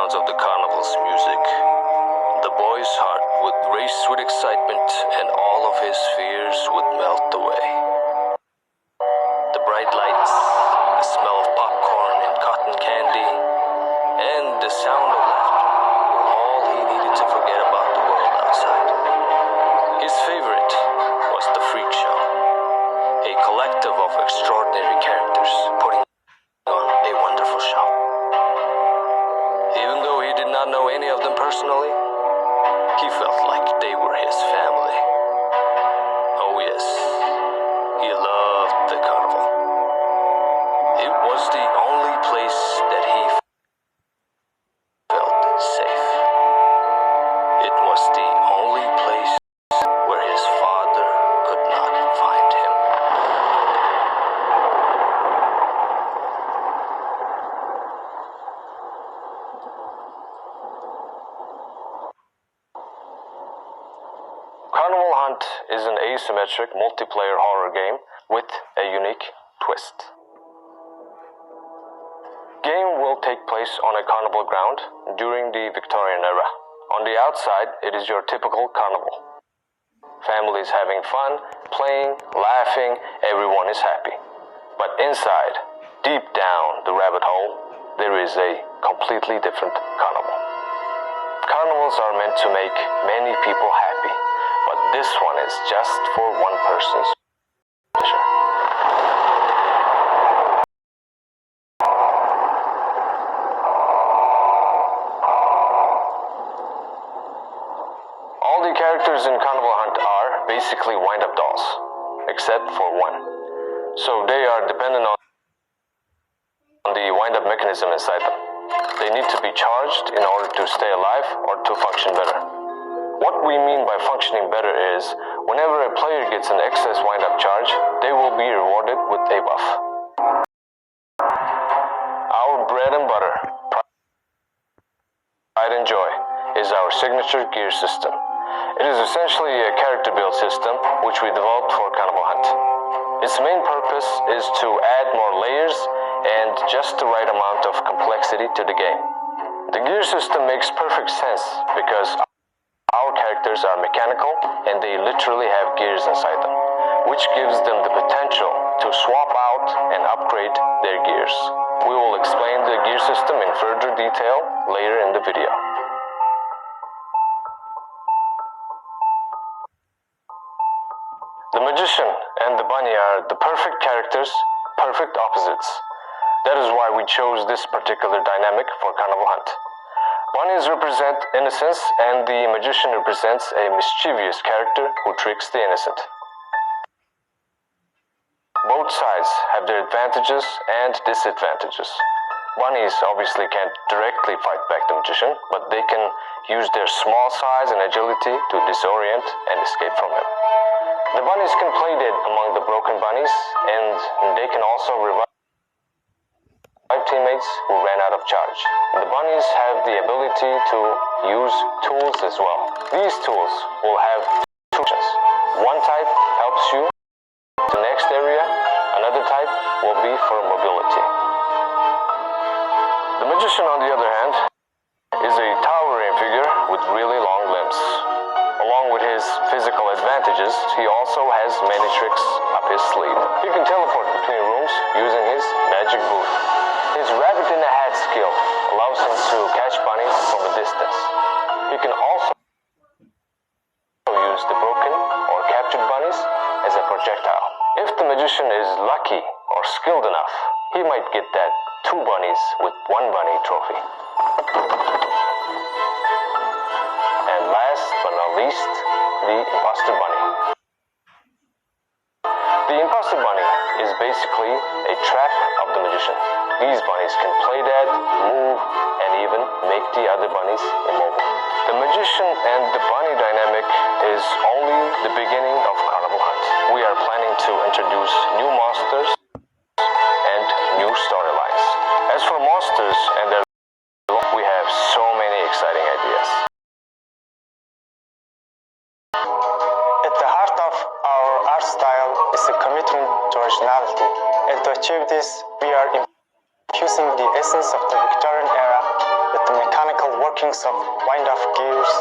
sounds of the carnival's music, the boy's heart would race with excitement and all of his fears would melt away. The bright lights, the smell of popcorn and cotton candy, and the sound of laughter were all he needed to forget about the world outside. His favorite was the freak show, a collective of extraordinary characters putting on a wonderful show. Even though he did not know any of them personally, he felt like they were his family. Oh yes, he loved the carnival. It was the only place that he felt safe. It was the only place where his father could not find him. Carnival Hunt is an asymmetric multiplayer horror game with a unique twist. Game will take place on a carnival ground during the Victorian era. On the outside, it is your typical carnival. Families having fun, playing, laughing, everyone is happy. But inside, deep down the rabbit hole, there is a completely different carnival. Carnivals are meant to make many people happy, but this one is just for one person's pleasure. All the characters in Carnival Hunt are basically wind-up dolls, except for one. So they are dependent on the wind-up mechanism inside them. They need to be charged in order to stay alive or to function better. What we mean by functioning better is, whenever a player gets an excess wind-up charge, they will be rewarded with a buff. Our bread and butter, pride and joy, is our signature gear system. It is essentially a character build system which we developed for Carnival Hunt. Its main purpose is to add more layers and just the right amount of complexity to the game. The gear system makes perfect sense because our characters are mechanical and they literally have gears inside them, which gives them the potential to swap out and upgrade their gears. We will explain the gear system in further detail later in the video. The magician and the bunny are the perfect characters, perfect opposites. That is why we chose this particular dynamic for Carnival Hunt. Bunnies represent innocence and the magician represents a mischievous character who tricks the innocent. Both sides have their advantages and disadvantages. Bunnies obviously can't directly fight back the magician, but they can use their small size and agility to disorient and escape from him. The bunnies can play dead among the broken bunnies, and they can also revive teammates who ran out of charge. The bunnies have the ability to use tools as well. These tools will have two functions. One type helps you to the next area, another type will be for mobility. The magician, on the other hand, is a towering figure with really long limbs. Along with his physical advantages, he also has many tricks up his sleeve. He can teleport between rooms using his magic boot. His rabbit-in-a-hat skill allows him to catch bunnies from a distance. He can also use the broken or captured bunnies as a projectile. If the magician is lucky or skilled enough, he might get that 2 bunnies with 1 bunny trophy. And last but not least, the imposter bunny. The imposter bunny is basically a trap of the magician. These bunnies can play dead, move, and even make the other bunnies immobile. The magician and the bunny dynamic is only the beginning of Carnival Hunt. We are planning to introduce new monsters and new storylines. As for monsters and their we have so many exciting ideas. At the heart of our art style is a commitment to originality, and to achieve this, we are infusing the essence of the Victorian era with the mechanical workings of wind-off gears,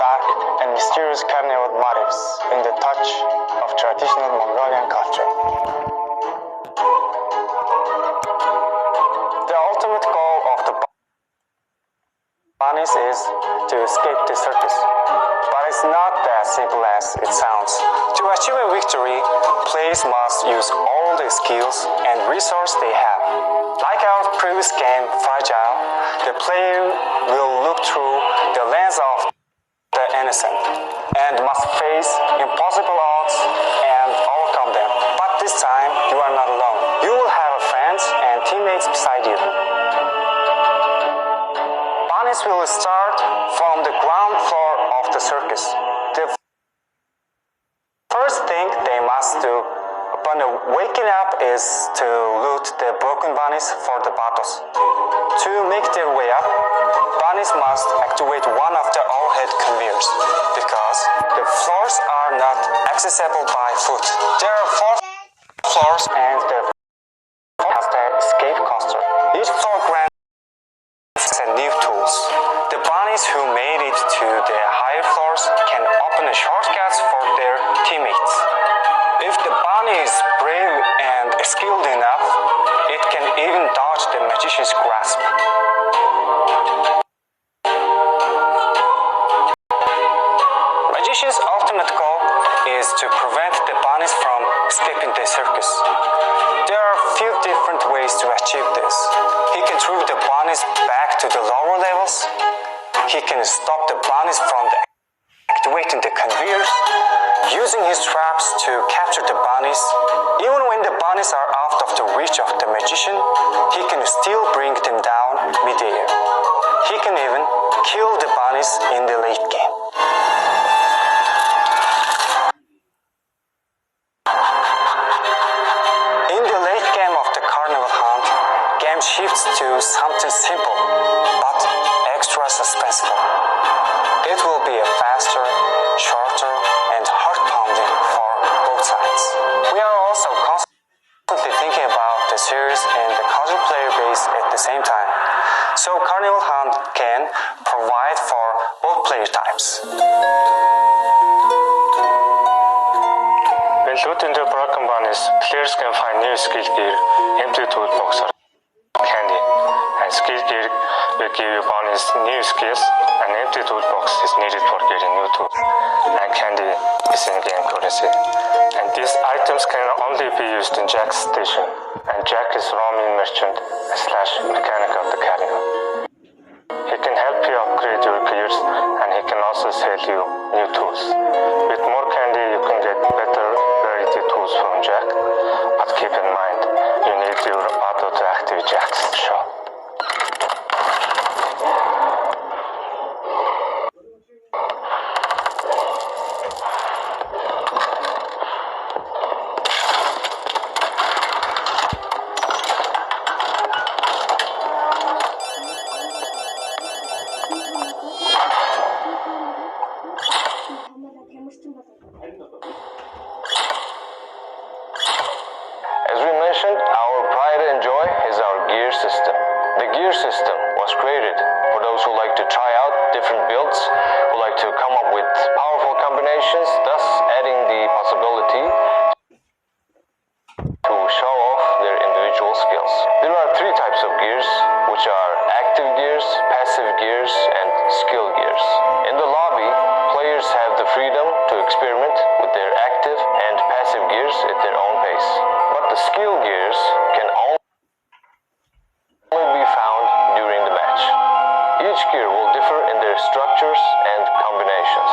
dark and mysterious carnival motifs in the touch of traditional Mongolian culture. The ultimate goal of the bunnies is to escape the circus. But it's not as simple as it sounds. To achieve a victory, players must use all the skills and resources they have. Like our previous game, Fragile, the player will look through the lens of the innocent and must face impossible odds and overcome them. But this time, you are not alone. You will have friends and teammates beside you. Bunnies will start from the ground floor of the circus. The first thing they must do upon waking up is to loot the broken bunnies for the bottles. To make their way up, bunnies must activate one of the overhead conveyors because the floors are not accessible by foot. There are 4 floors and the has the escape coaster. Each floor grants new tools. The bunnies who made it to the higher floors can open shortcuts for their teammates. If the bunny is brave and skilled enough, it can even dodge the magician's grasp. Magician's ultimate goal is to prevent the bunnies from escaping the circus. There are a few different ways to achieve this. He can throw the bunnies back to the lower levels. He can stop the bunnies from activating the conveyors, using his traps to capture the bunnies. Even when the bunnies are out of the reach of the magician, he can still bring them down mid-air. He can even kill the bunnies in the late game. In the late game of the carnival hunt, game shifts to something simple but extra suspenseful. It will be a faster, shorter, and heart-pounding for both sides. We are also constantly thinking about the series and the casual player base at the same time, so Carnival Hunt can provide for both player types. When looting the broken bunnies, players can find new skill gear, empty toolbox or candy, and skill gear will give you bunnies new skills. An empty toolbox is needed for getting new tools, and candy is in-game currency. And these items can only be used in Jack's station, and Jack is roaming merchant / mechanic of the carnival. He can help you upgrade your gears, and he can also sell you new tools. With more candy, you can get better variety tools from Jack, but keep in mind, you need your auto to activate Jack's shop. As we mentioned, our pride and joy is our gear system. The gear system was created for those who like to try out different builds, who like to come up with powerful combinations, thus adding the possibility to show off their individual skills. There are 3 types of gears, which are active gears, passive gears, and skill gears. In the lobby, players have the freedom to experiment with their active and passive gears at their own pace. But the skill gears can only be found during the match. Each gear will differ in their structures and combinations.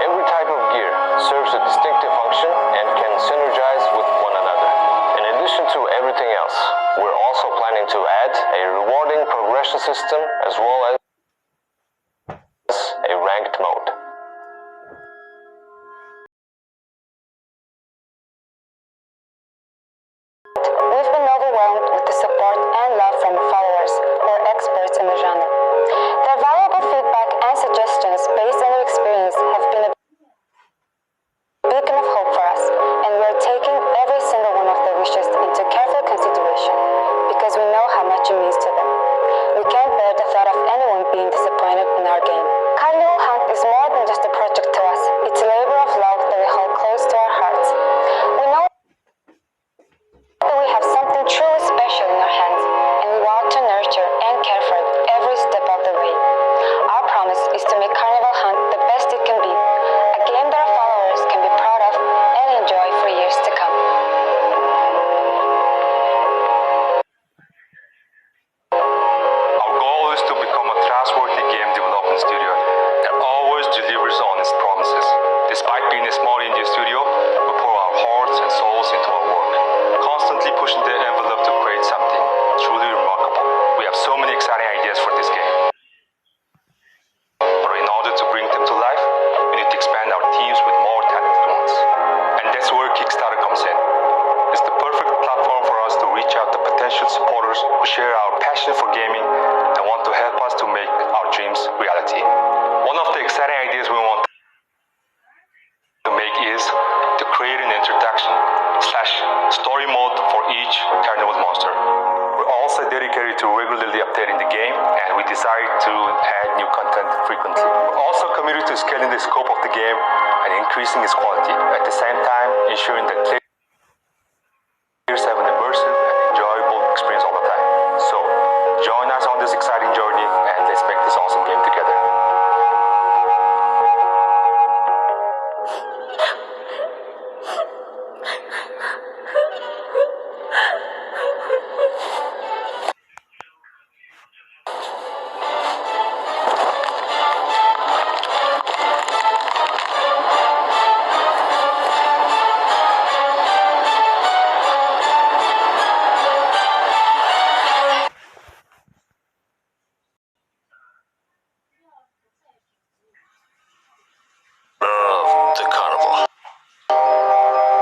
Every type of gear serves a distinctive function and can synergize with one another. In addition to everything else, we're also planning to add a rewarding progression system as well as a ranked mode. We've been overwhelmed with the support and love from followers who are experts in the genre. Their valuable feedback and suggestions based on their experience have been a beacon of hope for us, and we're taking every single one of their wishes into careful consideration because we know how much it means to them. We can't bear the thought of anyone where Kickstarter comes in. It's the perfect platform for us to reach out to potential supporters who share our passion for gaming and want to help us to make our dreams reality. One of the exciting ideas we want to make is to create an introduction/story mode for each carnival monster. We're also dedicated to regularly updating the game, and we desire to add new content frequently. We're also committed to scaling the scope of the game and increasing its quality, at the same time ensuring that